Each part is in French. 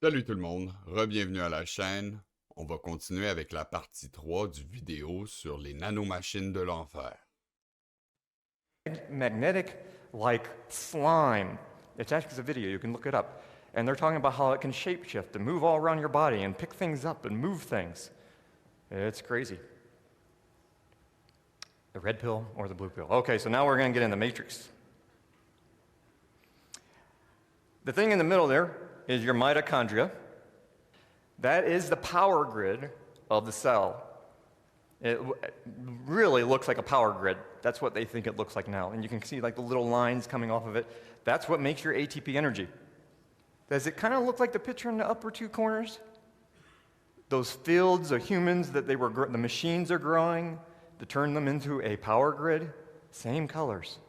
Salut tout le monde, re-bienvenue à la chaîne. On va continuer avec la partie 3 du vidéo sur les nanomachines de l'enfer. Magnetic like slime. It's actually a video, you can look it up. And they're talking about how it can shapeshift and move all around your body and pick things up and move things. It's crazy. The red pill or the blue pill. Okay, so now we're going to get in the matrix. The thing in the middle there is your mitochondria. That is the power grid of the cell. It really looks like a power grid. That's what they think it looks like now. And you can see like the little lines coming off of it. That's what makes your ATP energy. Does it kind of look like the picture in the upper two corners? Those fields of humans that the machines are growing to turn them into a power grid? Same colors.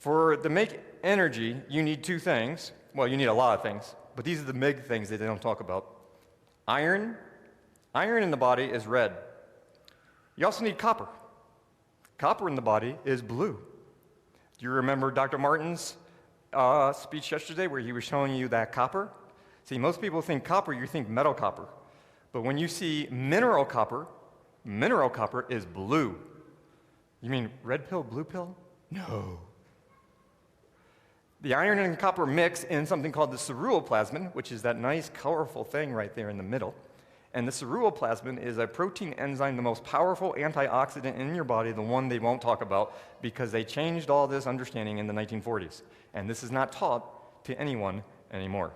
To make energy, you need two things. Well, you need a lot of things, but these are the big things that they don't talk about. Iron. Iron in the body is red. You also need copper. Copper in the body is blue. Do you remember Dr. Martin's speech yesterday where he was showing you that copper? See, most people think copper, you think metal copper. But when you see mineral copper is blue. You mean red pill, blue pill? No. The iron and copper mix in something called the ceruloplasmin, which is that nice, colorful thing right there in the middle. And the ceruloplasmin is a protein enzyme, the most powerful antioxidant in your body, the one they won't talk about because they changed all this understanding in the 1940s. And this is not taught to anyone anymore.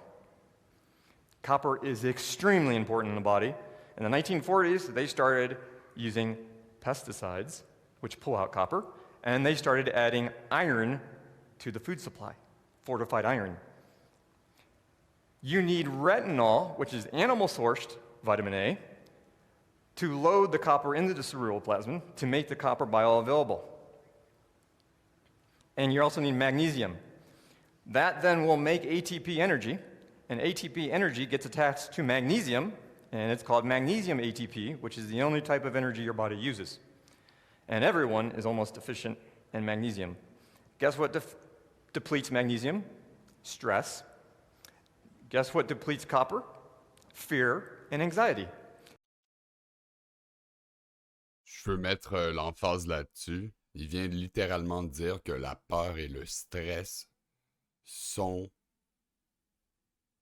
Copper is extremely important in the body. In the 1940s, they started using pesticides, which pull out copper, and they started adding iron to the food supply. Fortified iron. You need retinol, which is animal-sourced vitamin A, to load the copper into the ceruloplasmin to make the copper bioavailable. And you also need magnesium. That then will make ATP energy, and ATP energy gets attached to magnesium, and it's called magnesium ATP, which is the only type of energy your body uses. And everyone is almost deficient in magnesium. Guess what depletes magnesium? Stress. Guess what depletes copper? Fear and anxiety. Je veux mettre l'emphase là-dessus. Il vient littéralement de dire que la peur et le stress sont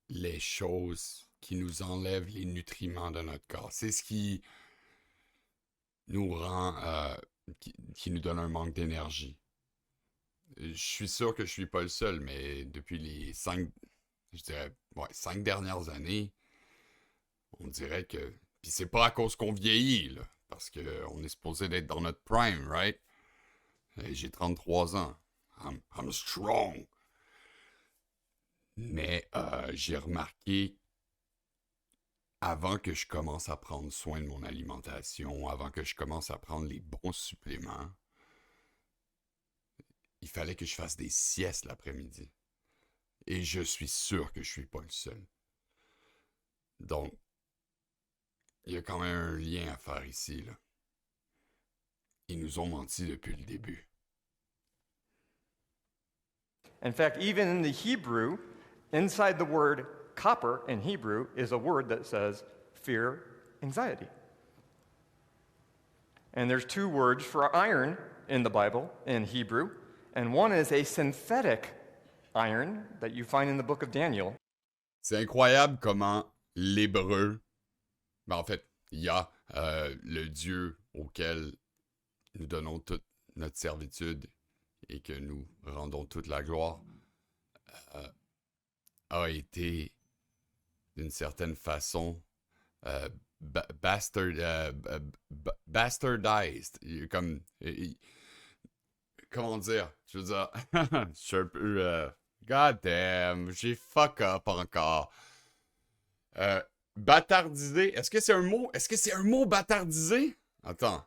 les choses qui nous enlèvent les nutriments de notre corps. C'est ce qui nous rend, qui nous donne un manque d'énergie. Je suis sûr que je suis pas le seul, mais depuis les 5 dernières années, on dirait que... Puis c'est pas à cause qu'on vieillit, là, parce qu'on est supposé d'être dans notre prime, right? Et j'ai 33 ans. I'm strong. Mais j'ai remarqué, avant que je commence à prendre soin de mon alimentation, avant que je commence à prendre les bons suppléments, il fallait que je fasse des siestes l'après-midi. Et je suis sûr que je suis pas le seul. Donc, il y a quand même un lien à faire ici, là. Ils nous ont menti depuis le début. In fact, even in the Hebrew, inside the word copper in Hebrew is a word that says fear, anxiety. And there's two words for iron in the Bible in Hebrew. And one is a synthetic iron that you find in the book of Daniel. C'est incroyable comment l'hébreu, ben en fait, Yah, le Dieu auquel nous donnons toute notre servitude et que nous rendons toute la gloire, a été d'une certaine façon bastardized. Comme... Comment dire? Je veux dire, je suis un peu... God damn, j'ai fuck up encore. Bâtardisé, est-ce que c'est un mot? Est-ce que c'est un mot bâtardisé? Attends,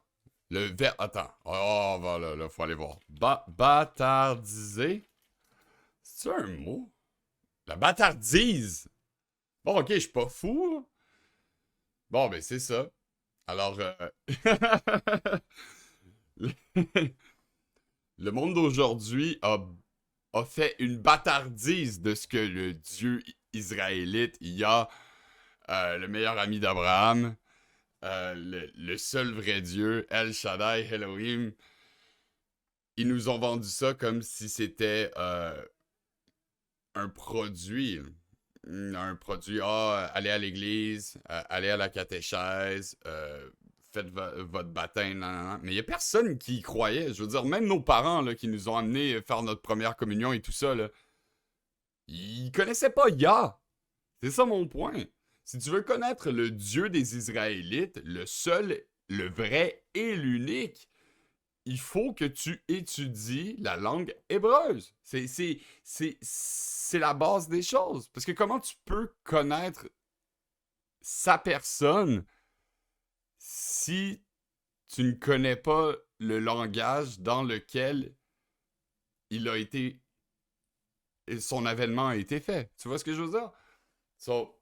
le verbe... Attends, oh, voilà, là, faut aller voir. Bâtardisé? C'est un mot? La bâtardise! Bon, ok, je suis pas fou. Bon, ben, c'est ça. Alors, le monde d'aujourd'hui a a fait une bâtardise de ce que le Dieu israélite, il y a le meilleur ami d'Abraham, le seul vrai Dieu, El Shaddai, Elohim. Ils nous ont vendu ça comme si c'était un produit. Un produit, allez à l'église, allez à la catéchèse, faites votre baptême, nan, nan, nan. Mais il n'y a personne qui y croyait. Je veux dire, même nos parents là, qui nous ont amenés faire notre première communion et tout ça, là, ils connaissaient pas Yah. C'est ça mon point. Si tu veux connaître le Dieu des Israélites, le seul, le vrai et l'unique, il faut que tu étudies la langue hébreuse. C'est la base des choses. Parce que comment tu peux connaître sa personne si tu ne connais pas le langage dans lequel il a été, son avènement a été fait? Tu vois ce que je veux dire? So,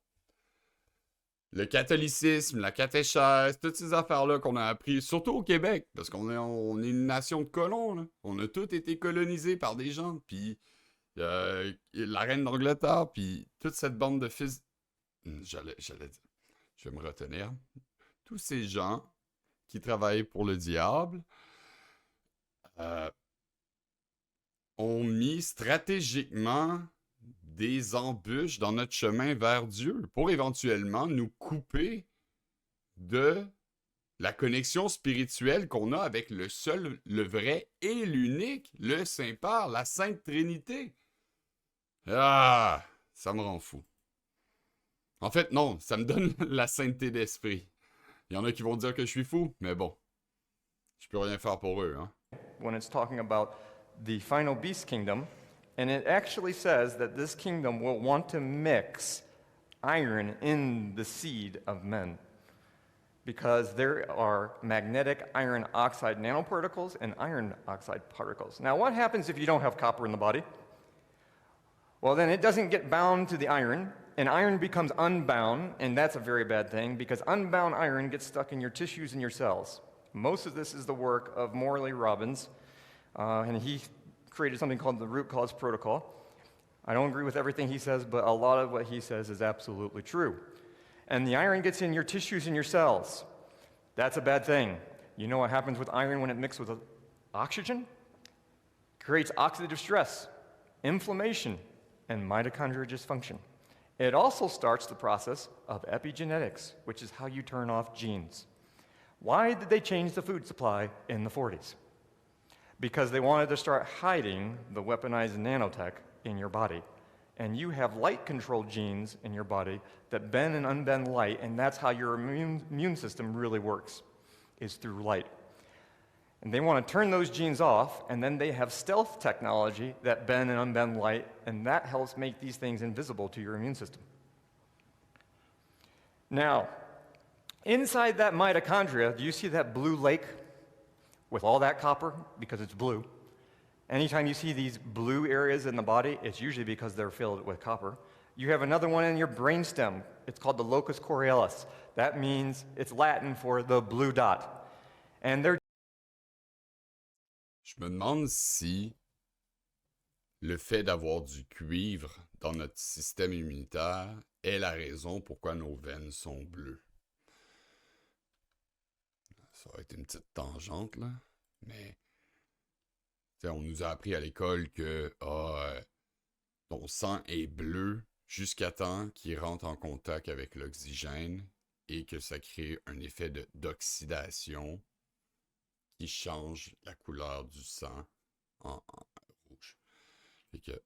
le catholicisme, la catéchèse, toutes ces affaires-là qu'on a appris, surtout au Québec, parce on est une nation de colons, là. On a tous été colonisés par des gens, puis la reine d'Angleterre, puis toute cette bande de fils... J'allais dire, je vais me retenir. Tous ces gens qui travaillaient pour le diable ont mis stratégiquement des embûches dans notre chemin vers Dieu pour éventuellement nous couper de la connexion spirituelle qu'on a avec le seul, le vrai et l'unique, le Saint-Père, la Sainte Trinité. Ah, ça me rend fou. En fait, non, ça me donne la sainteté d'esprit. Il y en a qui vont dire que je suis fou, mais bon, je peux rien faire pour eux, hein. When it's talking about the final beast kingdom, and it actually says that this kingdom will want to mix iron in the seed of men, because there are magnetic iron oxide nanoparticles and iron oxide particles. Now, what happens if you don't have copper in the body? Well, then it doesn't get bound to the iron, and iron becomes unbound, and that's a very bad thing, because unbound iron gets stuck in your tissues and your cells. Most of this is the work of Morley Robbins, and he created something called the root cause protocol. I don't agree with everything he says, but a lot of what he says is absolutely true. And the iron gets in your tissues and your cells. That's a bad thing. You know what happens with iron when it mixes with oxygen? Creates oxidative stress, inflammation, and mitochondrial dysfunction. It also starts the process of epigenetics, which is how you turn off genes. Why did they change the food supply in the 40s? Because they wanted to start hiding the weaponized nanotech in your body. And you have light-controlled genes in your body that bend and unbend light, and that's how your immune system really works, is through light. And they want to turn those genes off, and then they have stealth technology that bend and unbend light, and that helps make these things invisible to your immune system. Now, inside that mitochondria, do you see that blue lake with all that copper? Because it's blue. Anytime you see these blue areas in the body, it's usually because they're filled with copper. You have another one in your brainstem. It's called the locus coeruleus. That means, it's Latin for the blue dot. And they're... Je me demande si le fait d'avoir du cuivre dans notre système immunitaire est la raison pourquoi nos veines sont bleues. Ça va être une petite tangente, là, mais on nous a appris à l'école que ton sang est bleu jusqu'à temps qu'il rentre en contact avec l'oxygène et que ça crée un effet d'oxydation qui change la couleur du sang en rouge. Fait que,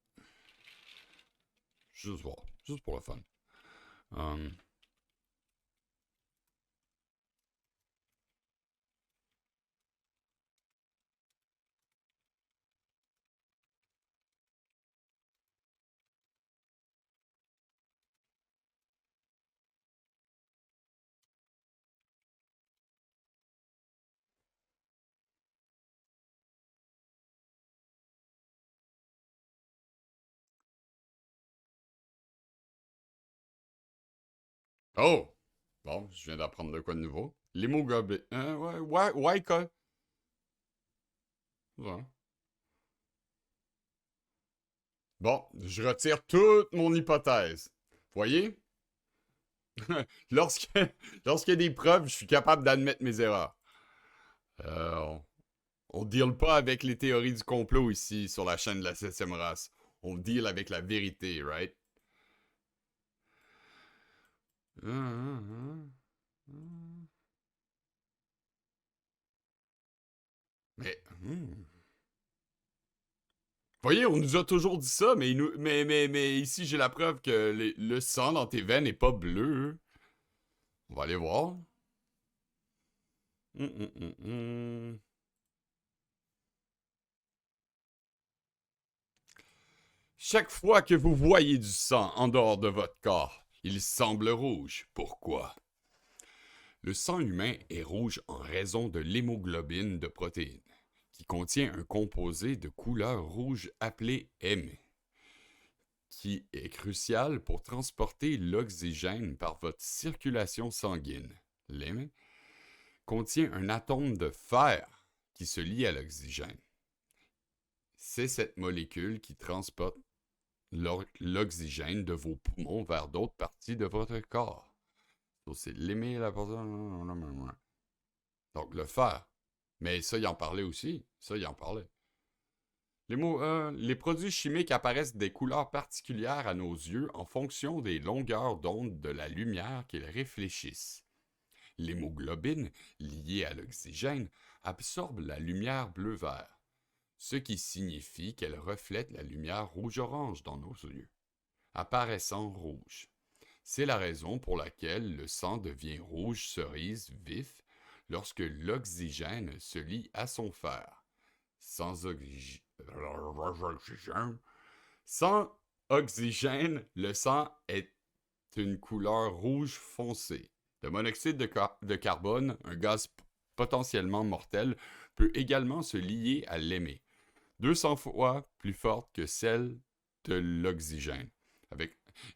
juste voir, juste pour le fun. Oh! Bon, je viens d'apprendre de quoi de nouveau. L'hémoglobine. Ouais, quoi? Ouais. Bon, je retire toute mon hypothèse. Voyez? Lorsque, lorsqu'il y a des preuves, je suis capable d'admettre mes erreurs. Euh, on deal pas avec les théories du complot ici sur la chaîne de la 7e race. On deal avec la vérité, right? Mais, voyez, on nous a toujours dit ça, mais, mais ici j'ai la preuve que le sang dans tes veines n'est pas bleu. On va aller voir. Hum, hum, hum, hum. Chaque fois que vous voyez du sang en dehors de votre corps, il semble rouge. Pourquoi? Le sang humain est rouge en raison de l'hémoglobine de protéines, qui contient un composé de couleur rouge appelé Hem, qui est crucial pour transporter l'oxygène par votre circulation sanguine. L'Hem contient un atome de fer qui se lie à l'oxygène. C'est cette molécule qui transporte l'oxygène de vos poumons vers d'autres parties de votre corps. Donc, c'est l'aimer la personne. Donc, le fer. Mais ça, il en parlait aussi. Ça, il en parlait. Les produits chimiques apparaissent des couleurs particulières à nos yeux en fonction des longueurs d'onde de la lumière qu'ils réfléchissent. L'hémoglobine, liée à l'oxygène, absorbe la lumière bleu-vert, ce qui signifie qu'elle reflète la lumière rouge-orange dans nos yeux, apparaissant rouge. C'est la raison pour laquelle le sang devient rouge cerise vif lorsque l'oxygène se lie à son fer. Sans oxygène, le sang est une couleur rouge foncé. Le monoxyde de carbone, un gaz potentiellement mortel, peut également se lier à l'hémé, 200 fois plus forte que celle de l'oxygène.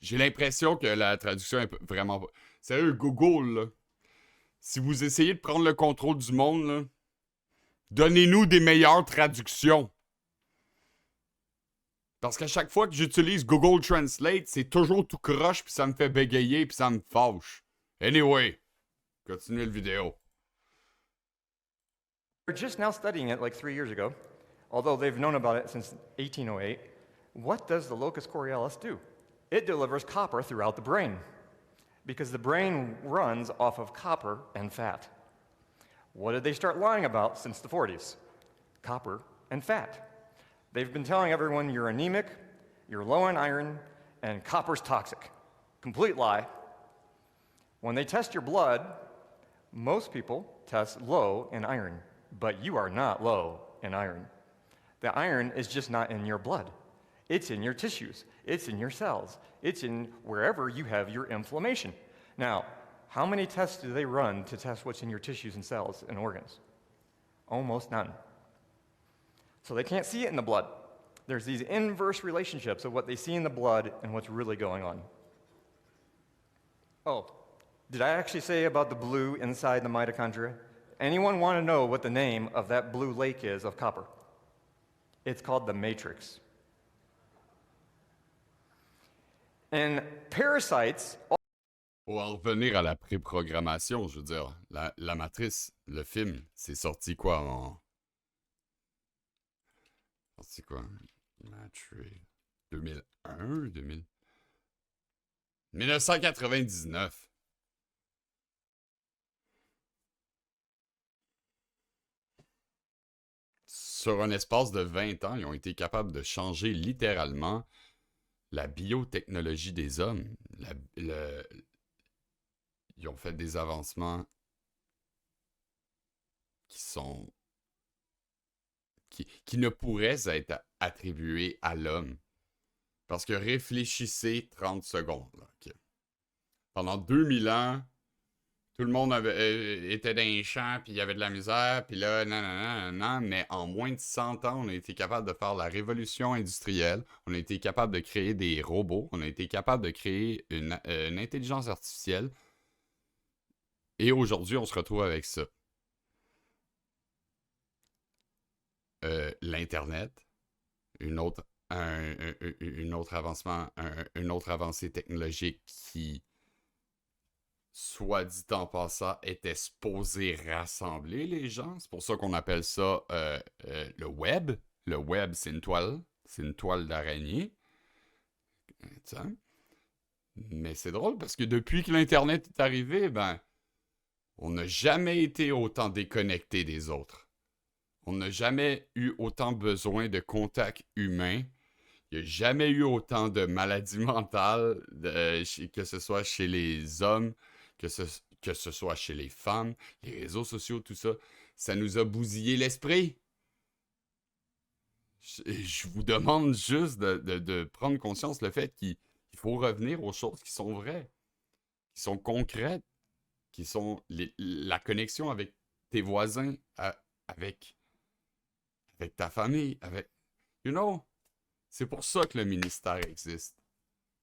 J'ai l'impression que la traduction est vraiment pas... Sérieux, Google, là. Si vous essayez de prendre le contrôle du monde, là, donnez-nous des meilleures traductions. Parce qu'à chaque fois que j'utilise Google Translate, c'est toujours tout croche, puis ça me fait bégayer, puis ça me fâche. Anyway, continuez le vidéo. They're just now studying it like 3 years ago, although they've known about it since 1808. What does the locus coeruleus do? It delivers copper throughout the brain, because the brain runs off of copper and fat. What did they start lying about since the 40s? Copper and fat. They've been telling everyone you're anemic, you're low in iron, and copper's toxic. Complete lie. When they test your blood, most people test low in iron, but you are not low in iron. The iron is just not in your blood. It's in your tissues. It's in your cells. It's in wherever you have your inflammation. Now, how many tests do they run to test what's in your tissues and cells and organs? Almost none. So they can't see it in the blood. There's these inverse relationships of what they see in the blood and what's really going on. Oh, did I actually say about the blue inside the mitochondria? Anyone want to know what the name of that blue lake is of copper? It's called the matrix. And parasites... Pour en revenir à la préprogrammation, je veux dire, la Matrice, le film, c'est sorti quoi en... Sorti quoi? Matrix... 2001? 2000... 1999. Sur un espace de 20 ans, ils ont été capables de changer littéralement la biotechnologie des hommes. Ils ont fait des avancements qui ne pourraient être attribués à l'homme. Parce que réfléchissez 30 secondes. Là, okay. Pendant 2000 ans, tout le monde était dans les champs, puis il y avait de la misère, puis là, non, mais en moins de 100 ans, on a été capable de faire la révolution industrielle, on a été capable de créer des robots, on a été capable de créer une intelligence artificielle, et aujourd'hui, on se retrouve avec ça. L'Internet, une autre un autre avancement, une autre avancée technologique qui, soit dit en passant, était supposé rassembler les gens. C'est pour ça qu'on appelle ça le web. Le web, c'est une toile. C'est une toile d'araignée. Tiens. Mais c'est drôle parce que depuis que l'Internet est arrivé, ben, on n'a jamais été autant déconnecté des autres. On n'a jamais eu autant besoin de contact humain. Il n'y a jamais eu autant de maladies mentales, que ce soit chez les hommes, que ce soit chez les femmes, les réseaux sociaux, tout ça. Ça nous a bousillé l'esprit. Je vous demande juste de prendre conscience le fait qu'il faut revenir aux choses qui sont vraies, qui sont concrètes, qui sont la connexion avec tes voisins, avec ta famille, avec... You know, c'est pour ça que le ministère existe.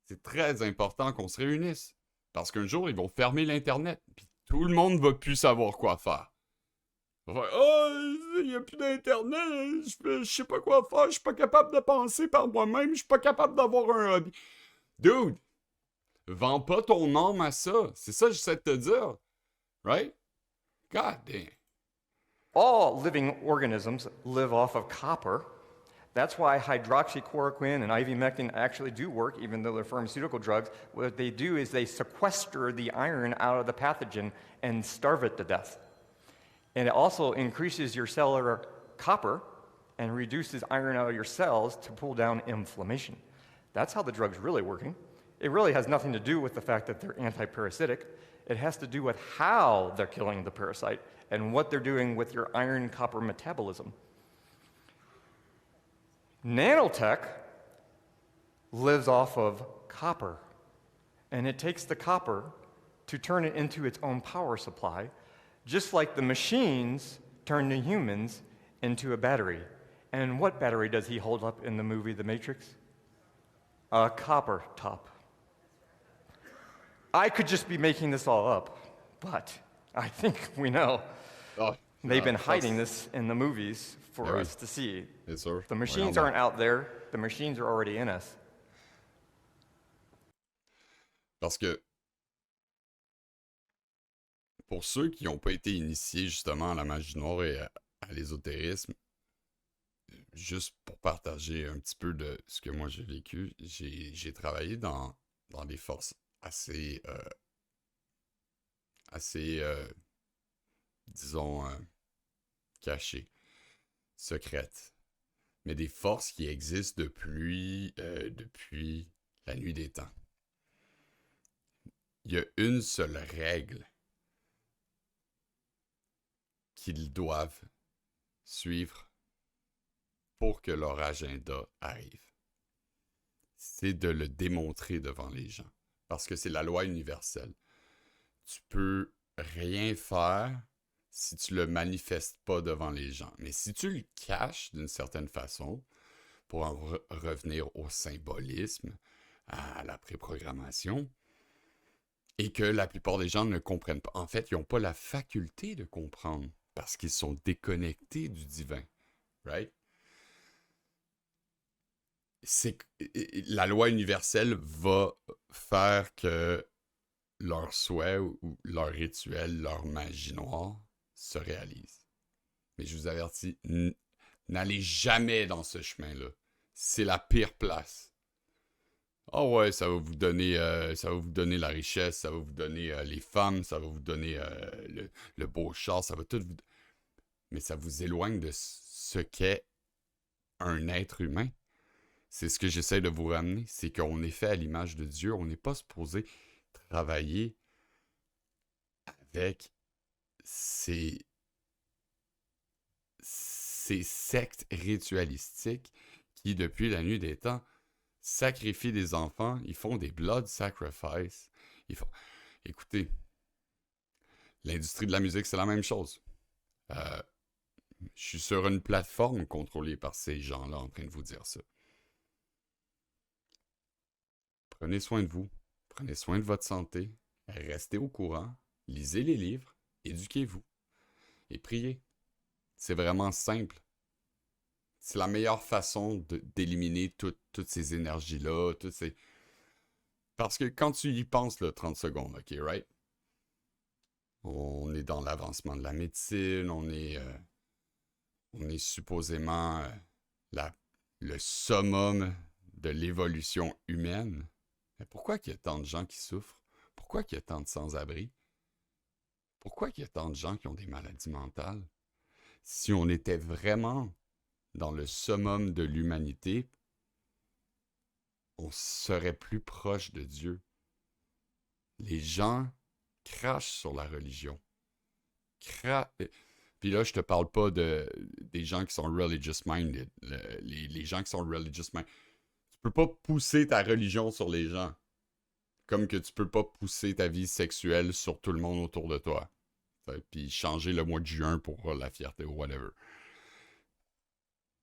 C'est très important qu'on se réunisse. Parce qu'un jour, ils vont fermer l'Internet, puis tout le monde va plus savoir quoi faire. Oh, il n'y a plus d'Internet, je sais pas quoi faire, je suis pas capable de penser par moi-même, je suis pas capable d'avoir un hobby. Dude, vends pas ton âme à ça. C'est ça que j'essaie de te dire. Right? God damn. All living organisms live off of copper. That's why hydroxychloroquine and ivermectin actually do work, even though they're pharmaceutical drugs. What they do is they sequester the iron out of the pathogen and starve it to death. And it also increases your cellular copper and reduces iron out of your cells to pull down inflammation. That's how the drug's really working. It really has nothing to do with the fact that they're anti-parasitic. It has to do with how they're killing the parasite and what they're doing with your iron-copper metabolism. Nanotech lives off of copper, and it takes the copper to turn it into its own power supply, just like the machines turn the humans into a battery. And what battery does he hold up in the movie The Matrix? A copper top. I could just be making this all up, but I think we know. Oh, They've been hiding this in the movies for Very. us to see. Yes, sir. The machines Voyons aren't out there, the machines are already in us. Parce que pour ceux qui n'ont pas été initiés justement à la magie noire et à l'ésotérisme, juste pour partager un petit peu de ce que moi j'ai vécu, j'ai travaillé dans des forces assez, disons, cachées, secrètes, mais des forces qui existent depuis la nuit des temps. Il y a une seule règle qu'ils doivent suivre pour que leur agenda arrive. C'est de le démontrer devant les gens. Parce que c'est la loi universelle. Tu peux rien faire si tu le manifestes pas devant les gens. Mais si tu le caches d'une certaine façon, pour en revenir au symbolisme, à la préprogrammation, et que la plupart des gens ne comprennent pas. En fait, ils n'ont pas la faculté de comprendre parce qu'ils sont déconnectés du divin. Right? La loi universelle va faire que leur souhait ou leur rituel, leur magie noire se réalise. Mais je vous avertis, n'allez jamais dans ce chemin-là. C'est la pire place. Ah ouais, ça va vous donner la richesse, ça va vous donner les femmes, ça va vous donner le beau char, ça va tout vous... Mais ça vous éloigne de ce qu'est un être humain. C'est ce que j'essaie de vous ramener, c'est qu'on est fait à l'image de Dieu, on n'est pas supposé travailler avec ces sectes ritualistiques qui, depuis la nuit des temps, sacrifient des enfants, ils font des blood sacrifices. Écoutez, l'industrie de la musique, c'est la même chose. Je suis sur une plateforme contrôlée par ces gens-là en train de vous dire ça. Prenez soin de vous, prenez soin de votre santé, restez au courant, lisez les livres, éduquez-vous et priez. C'est vraiment simple. C'est la meilleure façon d'éliminer toutes ces énergies-là, Parce que quand tu y penses, là, 30 secondes, OK, right? On est dans l'avancement de la médecine, on est supposément la, le summum de l'évolution humaine. Mais pourquoi qu'il y a tant de gens qui souffrent? Pourquoi qu'il y a tant de sans-abri? Pourquoi qu'il y a tant de gens qui ont des maladies mentales? Si on était vraiment dans le summum de l'humanité, on serait plus proche de Dieu. Les gens crachent sur la religion. Puis là, je te parle pas des gens qui sont religious minded. Les gens qui sont religious minded. Tu peux pas pousser ta religion sur les gens. Comme que tu peux pas pousser ta vie sexuelle sur tout le monde autour de toi. Puis changer le mois de juin pour la fierté ou whatever.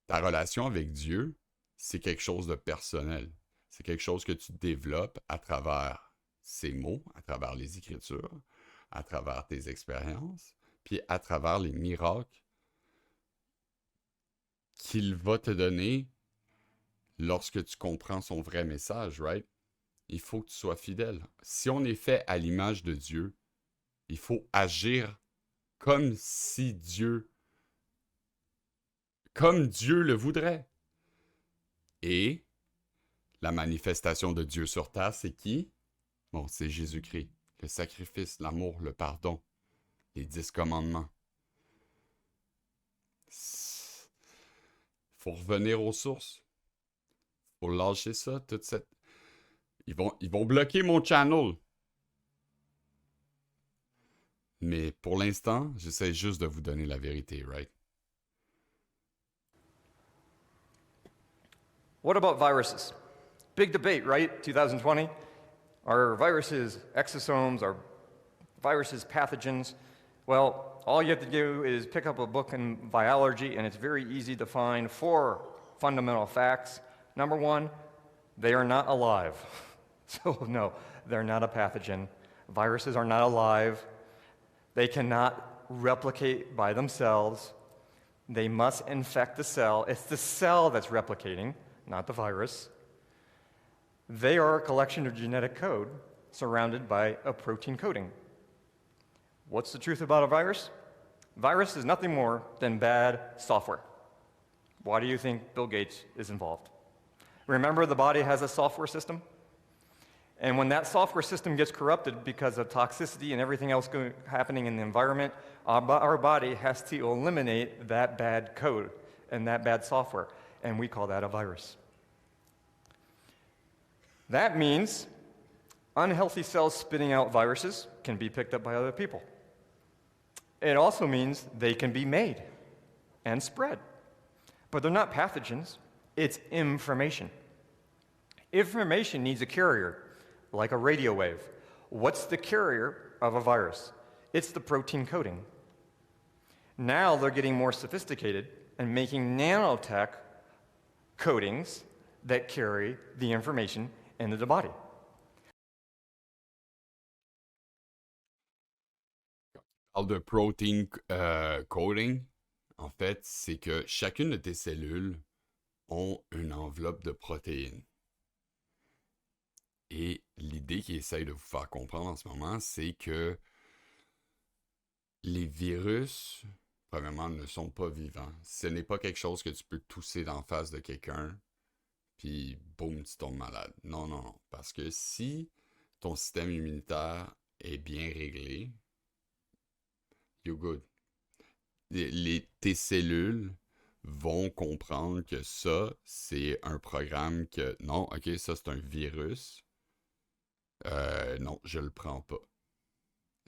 Ta relation avec Dieu, c'est quelque chose de personnel. C'est quelque chose que tu développes à travers ses mots, à travers les Écritures, à travers tes expériences, puis à travers les miracles qu'il va te donner lorsque tu comprends son vrai message, right? Il faut que tu sois fidèle. Si on est fait à l'image de Dieu, il faut agir comme Dieu le voudrait. Et la manifestation de Dieu sur terre, c'est qui? Bon, c'est Jésus-Christ. Le sacrifice, l'amour, le pardon, les 10 commandements. Faut revenir aux sources. Faut lâcher ça, toute cette... Ils vont bloquer mon channel. Mais pour l'instant, j'essaie juste de vous donner la vérité, right? What about viruses? Big debate, right? 2020. Are viruses exosomes? Are viruses pathogens? Well, all you have to do is pick up a book in biology, and it's very easy to find 4 fundamental facts. Number 1, they are not alive. So, no, they're not a pathogen. Viruses are not alive. They cannot replicate by themselves. They must infect the cell. It's the cell that's replicating, not the virus. They are a collection of genetic code surrounded by a protein coating. What's the truth about a virus? Virus is nothing more than bad software. Why do you think Bill Gates is involved? Remember, the body has a software system? And when that software system gets corrupted because of toxicity and everything else happening in the environment, our body has to eliminate that bad code and that bad software, and we call that a virus. That means unhealthy cells spitting out viruses can be picked up by other people. It also means they can be made and spread. But they're not pathogens, it's information. Information needs a carrier, like a radio wave. What's the carrier of a virus? It's the protein coating. Now they're getting more sophisticated and making nanotech coatings that carry the information into the body. Parle de protein coding, en fait, c'est que chacune de tes cellules ont une enveloppe de protéines. Et l'idée qu'ils essayent de vous faire comprendre en ce moment, c'est que les virus, premièrement, ne sont pas vivants. Ce n'est pas quelque chose que tu peux tousser d'en face de quelqu'un, puis boum, tu tombes malade. Non, non, non. Parce que si ton système immunitaire est bien réglé, you're good. Tes cellules vont comprendre que ça, c'est un programme que... Non, ok, ça c'est un virus. Non, je le prends pas.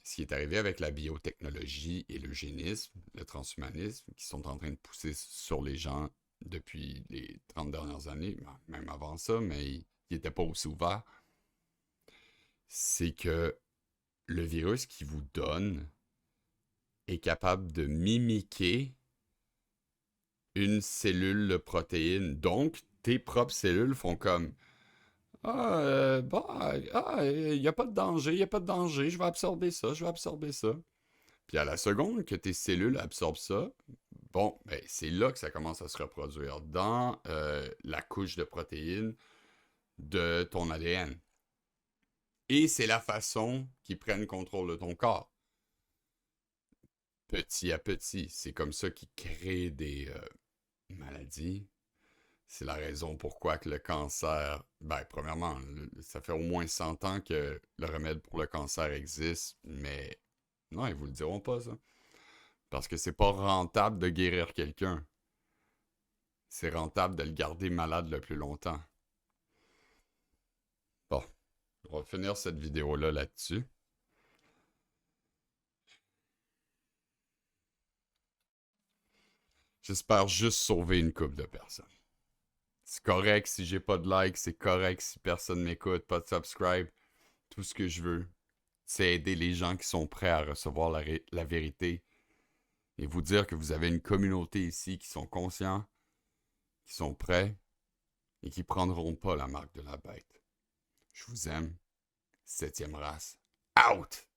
Ce qui est arrivé avec la biotechnologie et l'eugénisme, le transhumanisme, qui sont en train de pousser sur les gens depuis les 30 dernières années, même avant ça, mais ils n'étaient pas aussi ouverts, c'est que le virus qui vous donne est capable de mimiquer une cellule de protéines. Donc, tes propres cellules font comme il n'y a pas de danger, il n'y a pas de danger, je vais absorber ça, je vais absorber ça. Puis à la seconde que tes cellules absorbent ça, Bon, ben, c'est là que ça commence à se reproduire dans la couche de protéines de ton ADN. Et c'est la façon qu'ils prennent contrôle de ton corps. Petit à petit, c'est comme ça qu'ils créent des maladies. C'est la raison pourquoi que le cancer... Ben, premièrement, ça fait au moins 100 ans que le remède pour le cancer existe, mais non, ils vous le diront pas, ça. Parce que c'est pas rentable de guérir quelqu'un. C'est rentable de le garder malade le plus longtemps. Bon, on va finir cette vidéo-là là-dessus. J'espère juste sauver une couple de personnes. C'est correct si j'ai pas de like, c'est correct si personne m'écoute, pas de subscribe. Tout ce que je veux, c'est aider les gens qui sont prêts à recevoir la vérité et vous dire que vous avez une communauté ici qui sont conscients, qui sont prêts et qui prendront pas la marque de la bête. Je vous aime. 7e race. Out!